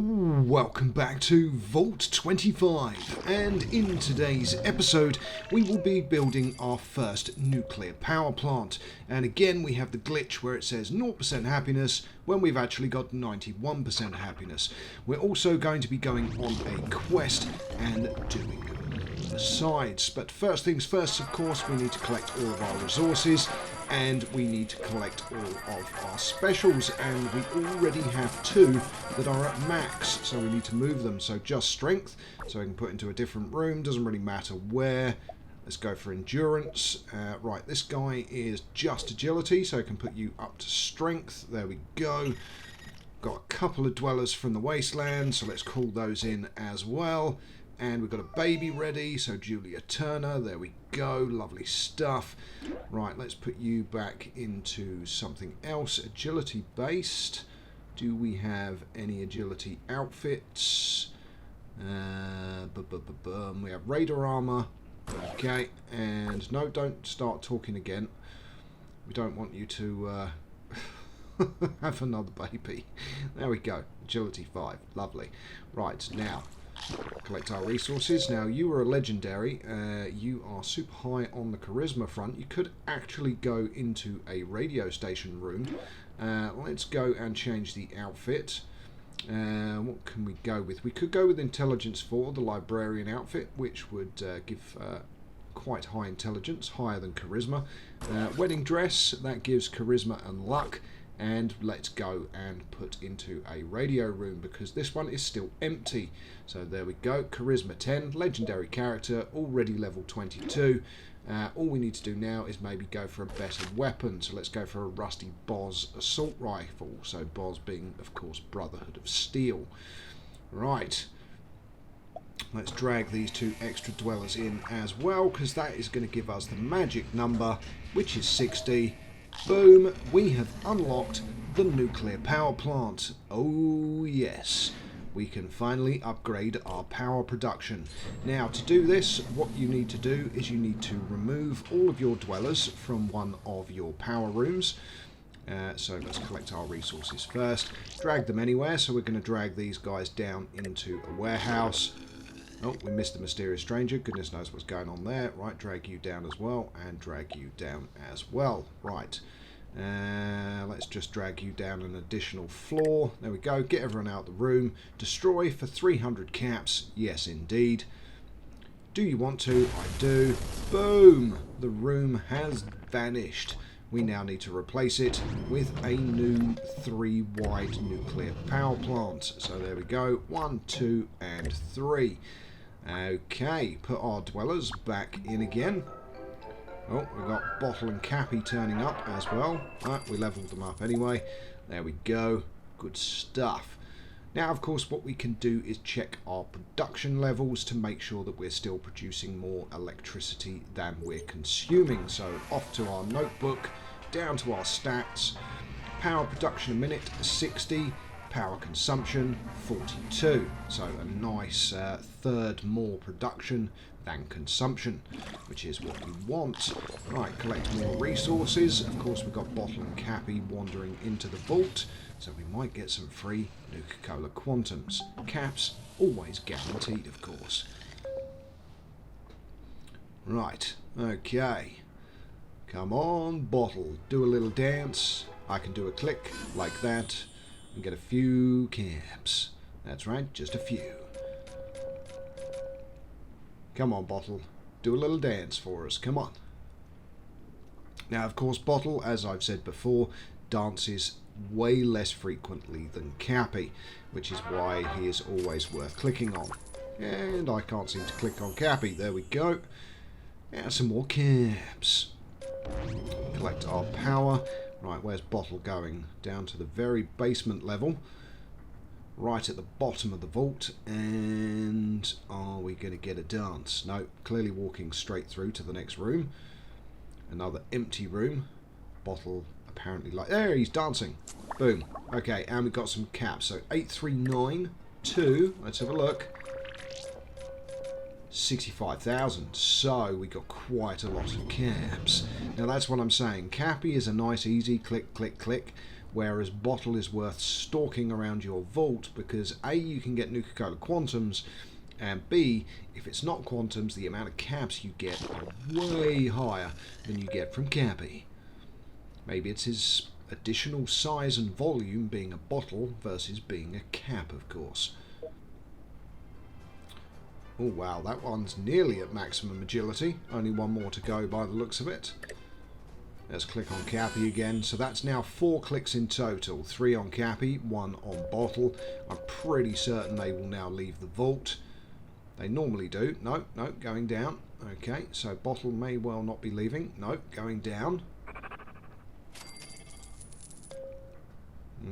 Welcome back to Vault-25, and in today's episode we will be building our first nuclear power plant. And again we have the glitch where it says 0% happiness when we've actually got 91% happiness. We're also going to be going on a quest and doing besides. But first things first, of course, we need to collect all of our resources and we need to collect all of our specials, and we already have 2 that are at max, so we need to move them. So just strength, so I can put into a different room, doesn't really matter where. Let's go for endurance. Right, this guy is just agility, so I can put you up to strength. There we go. Got a couple of dwellers from the Wasteland, so let's call those in as well. And we've got a baby ready, so Julia Turner, there we go, lovely stuff. Right, let's put you back into something else, agility based. Do we have any agility outfits? We have radar armor, okay, and no, don't start talking again. We don't want you to have another baby. There we go, agility 5, lovely. Right, now collect our resources. Now you are a legendary, you are super high on the charisma front. You could actually go into a radio station room. Let's go and change the outfit. What can we go with? We could go with intelligence 4, the librarian outfit, which would give quite high intelligence, higher than charisma. Wedding dress, that gives charisma and luck. And let's go and put into a radio room because this one is still empty. So there we go, charisma 10, legendary character, already level 22. All we need to do now is maybe go for a better weapon. So let's go for a rusty Boz assault rifle. So Boz being, of course, Brotherhood of Steel. Right. Let's drag these 2 extra dwellers in as well, because that is going to give us the magic number, which is 60. Boom, we have unlocked the nuclear power plant. Oh yes, we can finally upgrade our power production. Now to do this, what you need to do is you need to remove all of your dwellers from one of your power rooms. So let's collect our resources first. Drag them anywhere, so we're going to drag these guys down into a warehouse. Oh, we missed the mysterious stranger. Goodness knows what's going on there. Right, drag you down as well, and drag you down as well. Right, let's just drag you down an additional floor. There we go. Get everyone out of the room. Destroy for 300 caps. Yes, indeed. Do you want to? I do. Boom! The room has vanished. We now need to replace it with a new 3-wide nuclear power plant. So there we go. 1, 2, and 3. Okay, put our dwellers back in again. Oh, we've got Bottle and Cappy turning up as well. We leveled them up anyway. There we go. Good stuff. Now, of course, what we can do is check our production levels to make sure that we're still producing more electricity than we're consuming. So off to our notebook, down to our stats. Power production a minute, 60. Power consumption, 42. So a nice third more production than consumption, which is what we want. Right, collect more resources. Of course, we've got Bottle and Cappy wandering into the vault, so we might get some free Nuka-Cola Quantums. Caps, always guaranteed, of course. Right, okay. Come on, Bottle, do a little dance. I can do a click like that and get a few caps. That's right, just a few. Come on, Bottle, do a little dance for us, come on. Now, of course, Bottle, as I've said before, dances way less frequently than Cappy, which is why he is always worth clicking on. And I can't seem to click on Cappy. There we go. And some more caps. Collect our power. Right, where's Bottle going? Down to the very basement level. Right at the bottom of the vault. And are we going to get a dance? No, clearly walking straight through to the next room. Another empty room. Bottle apparently like... There, he's dancing. Boom. Okay, and we've got some caps. So 8392. Let's have a look. 65,000. So we got quite a lot of caps. Now that's what I'm saying. Cappy is a nice easy click, click, click. whereas bottle is worth stalking around your vault because A, you can get Nuka-Cola Quantums, and B, if it's not Quantums, the amount of caps you get are way higher than you get from Cappy. Maybe it's his additional size and volume being a bottle versus being a cap, of course. Oh wow, that one's nearly at maximum agility. Only one more to go by the looks of it. Let's click on Cappy again. So that's now 4 clicks in total. 3 on Cappy, 1 on Bottle. I'm pretty certain they will now leave the vault. They normally do. No, going down. Okay, so Bottle may well not be leaving. No, going down.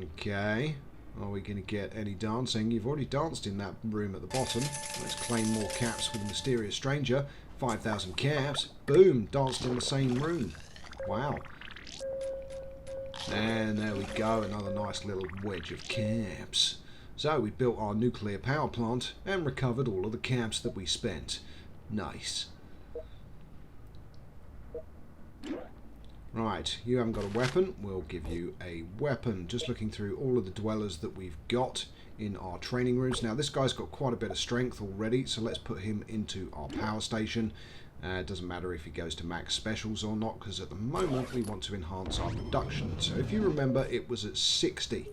Okay. Are we going to get any dancing? You've already danced in that room at the bottom. Let's claim more caps with a mysterious stranger. 5,000 caps. Boom! Danced in the same room. Wow. And there we go. Another nice little wedge of caps. So we built our nuclear power plant and recovered all of the caps that we spent. Nice. Right, you haven't got a weapon, we'll give you a weapon. Just looking through all of the dwellers that we've got in our training rooms. Now this guy's got quite a bit of strength already, so let's put him into our power station. It doesn't matter if he goes to max specials or not, because at the moment we want to enhance our production. So if you remember, it was at 60.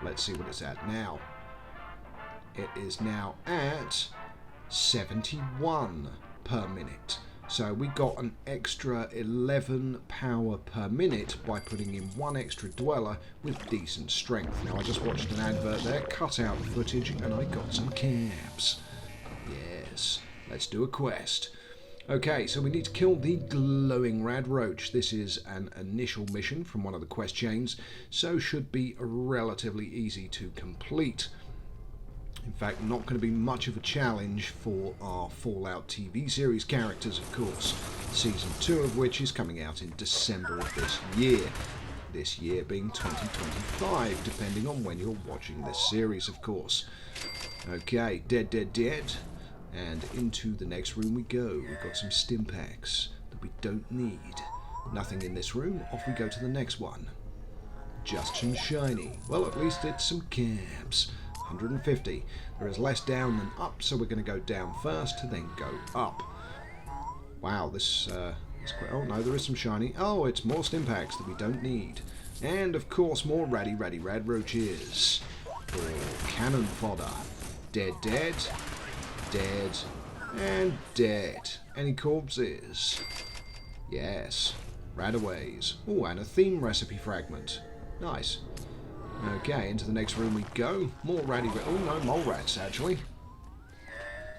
Let's see what it's at now. It is now at 71 per minute. So we got an extra 11 power per minute by putting in 1 extra dweller with decent strength. Now I just watched an advert there, cut out footage, and I got some caps. Yes, let's do a quest. Okay, so we need to kill the glowing rad roach. This is an initial mission from one of the quest chains, so should be relatively easy to complete. In fact, not going to be much of a challenge for our Fallout TV series characters, of course. Season 2 of which is coming out in December of this year. This year being 2025, depending on when you're watching this series, of course. Okay, dead. And into the next room we go. We've got some stim packs that we don't need. Nothing in this room. Off we go to the next one. Just some shiny. Well, at least it's some caps. 150. There is less down than up, so we're going to go down first, then go up. Wow, this is quite... Oh, no, there is some shiny. Oh, it's more stim packs that we don't need. And, of course, more rad roaches. For cannon fodder. Dead, and dead. Any corpses? Yes. Radaways. Oh, and a theme recipe fragment. Nice. Okay, into the next room we go. More oh no, mole rats actually.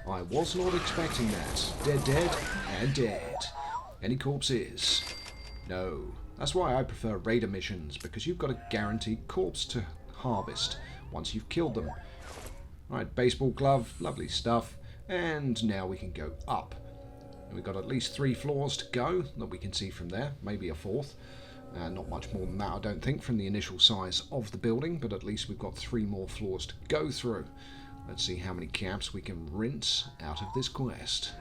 I was not expecting that. Dead, and dead. Any corpses? No. That's why I prefer raider missions, because you've got a guaranteed corpse to harvest once you've killed them. Right, baseball glove, lovely stuff. And now we can go up. And we've got at least 3 floors to go that we can see from there, maybe a 4th. Not much more than that, I don't think, from the initial size of the building, but at least we've got 3 more floors to go through. Let's see how many caps we can rinse out of this quest.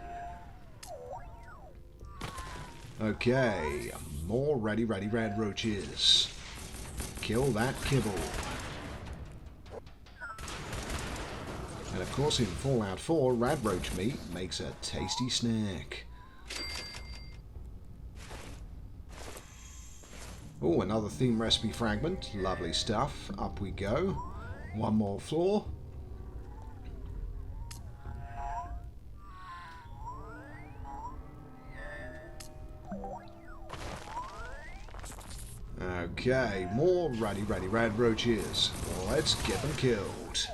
Okay, more rad roaches. Kill that kibble. And of course in Fallout 4, rad roach meat makes a tasty snack. Oh, another theme recipe fragment. Lovely stuff. Up we go. 1 more floor. Okay, more rad roaches. Let's get them killed.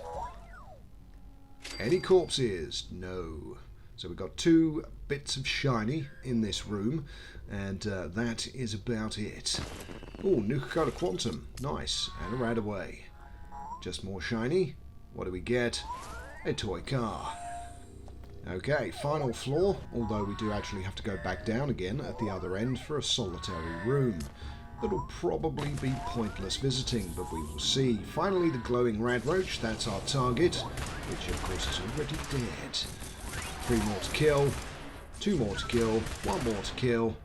Any corpses? No. So we've got 2 bits of shiny in this room, and that is about it. Oh, Nuka-Cola Quantum. Nice. And a Radaway. Just more shiny. What do we get? A toy car. Okay, final floor, although we do actually have to go back down again at the other end for a solitary room. That'll probably be pointless visiting, but we will see. Finally, the glowing rad roach. That's our target, which of course is already dead. 3 more to kill. 2 more to kill. 1 more to kill.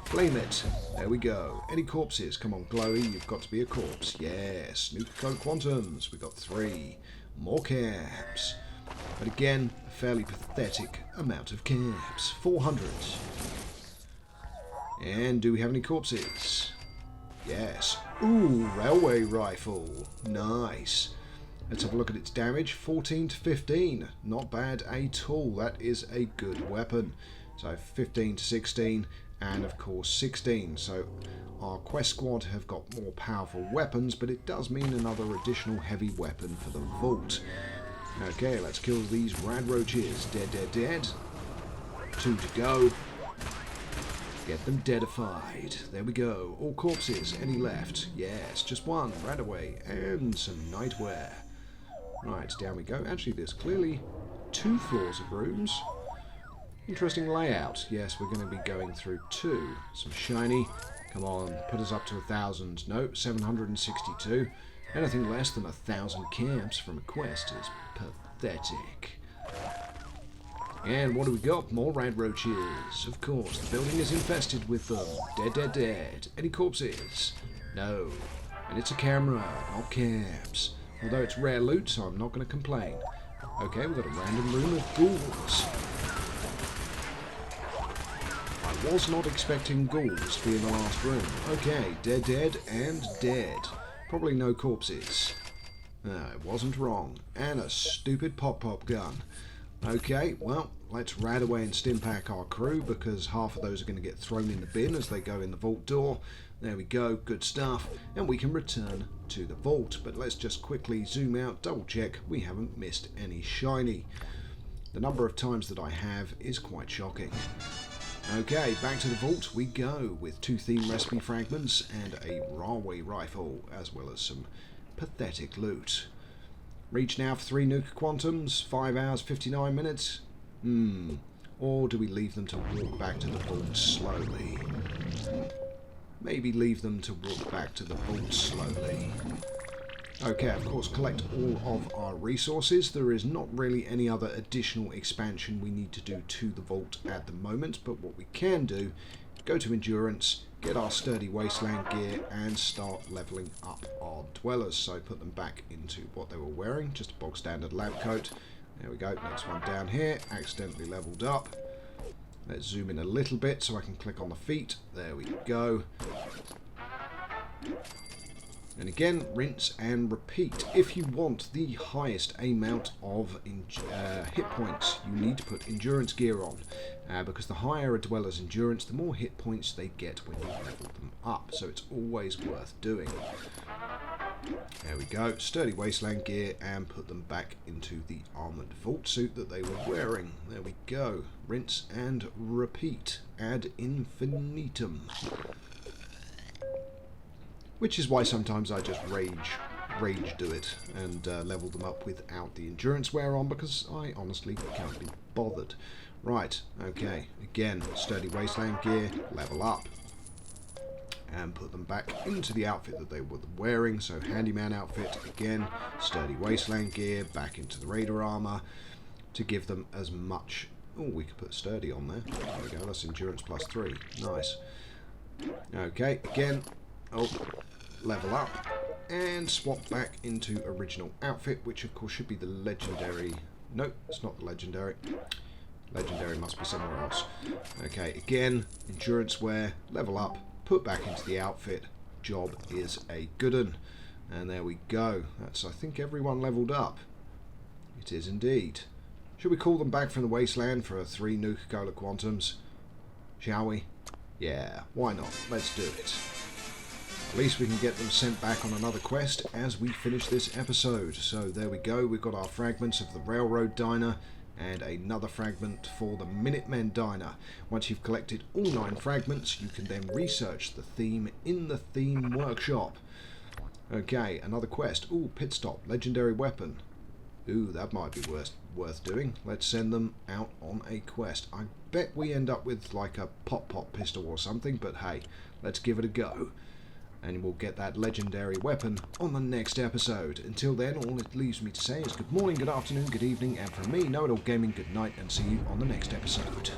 Flame it. There we go. Any corpses? Come on, Glowy, you've got to be a corpse. Yes. Nuka-Cola Quantums. We got 3. More camps. But again, a fairly pathetic amount of camps. 400. And do we have any corpses? Yes. Ooh, railway rifle. Nice. Let's have a look at its damage. 14 to 15. Not bad at all. That is a good weapon. So 15 to 16 and of course 16. So our quest squad have got more powerful weapons, but it does mean another additional heavy weapon for the vault. Okay, let's kill these rad roaches. Dead, dead, dead. 2 to go. Get them deadified. There we go. All corpses. Any left? Yes, just 1. Right away. And some nightwear. Right, down we go. Actually, there's clearly 2 floors of rooms. Interesting layout. Yes, we're going to be going through 2. Some shiny. Come on, put us up to 1,000. No, 762. Anything less than 1,000 camps from a quest is pathetic. And what do we got? More rad roaches. Of course, the building is infested with them. Dead, dead, dead. Any corpses? No. And it's a camera, not camps. Although it's rare loot, so I'm not going to complain. Okay, we've got a random room of ghouls. I was not expecting ghouls to be in the last room. Okay, dead, dead, and dead. Probably no corpses. I wasn't wrong. And a stupid pop-pop gun. Okay, well, let's rad away and stim-pack our crew, because half of those are going to get thrown in the bin as they go in the vault door. There we go, good stuff. And we can return to the vault. But let's just quickly zoom out, double-check we haven't missed any shiny. The number of times that I have is quite shocking. Okay, back to the vault we go, with 2 theme recipe fragments and a railway rifle, as well as some pathetic loot. Reach now for 3 Nuka Quantums, 5 hours 59 minutes. Or do we leave them to walk back to the vault slowly? Maybe leave them to walk back to the vault slowly. Okay, of course, collect all of our resources. There is not really any other additional expansion we need to do to the vault at the moment, but what we can do, go to Endurance, get our sturdy Wasteland gear, and start leveling up our dwellers. So put them back into what they were wearing, just a bog standard lab coat. There we go, next one down here, accidentally leveled up. Let's zoom in a little bit so I can click on the feet. There we go. And again, rinse and repeat. If you want the highest amount of hit points, you need to put endurance gear on. Because the higher a dweller's endurance, the more hit points they get when you level them up. So it's always worth doing. There we go. Sturdy Wasteland gear, and put them back into the armoured vault suit that they were wearing. There we go. Rinse and repeat. Ad infinitum. Which is why sometimes I just rage do it and level them up without the endurance wear on, because I honestly can't be bothered. Right, okay, again, sturdy Wasteland gear, level up, and put them back into the outfit that they were wearing. So handyman outfit, again, sturdy Wasteland gear, back into the raider armor, to give them as much... Oh, we could put sturdy on there. There we go, that's endurance plus 3. Nice. Okay, again... Oh, level up and swap back into original outfit, which of course should be the legendary. No, it's not the legendary. Legendary must be somewhere else. Okay, again, endurance wear, level up, put back into the outfit. Job is a good un. And there we go. That's, I think, everyone leveled up. It is indeed. Should we call them back from the Wasteland for 3 Nuka-Cola Quantums? Shall we? Yeah, why not? Let's do it. At least we can get them sent back on another quest as we finish this episode. So there we go, we've got our fragments of the Railroad Diner and another fragment for the Minutemen Diner. Once you've collected all 9 fragments, you can then research the theme in the theme workshop. Okay, another quest. Ooh, pit stop, legendary weapon. Ooh, that might be worth doing. Let's send them out on a quest. I bet we end up with like a pop-pop pistol or something, but hey, let's give it a go. And we'll get that legendary weapon on the next episode. Until then, all it leaves me to say is good morning, good afternoon, good evening, and from me, Know It All Gaming, good night, and see you on the next episode.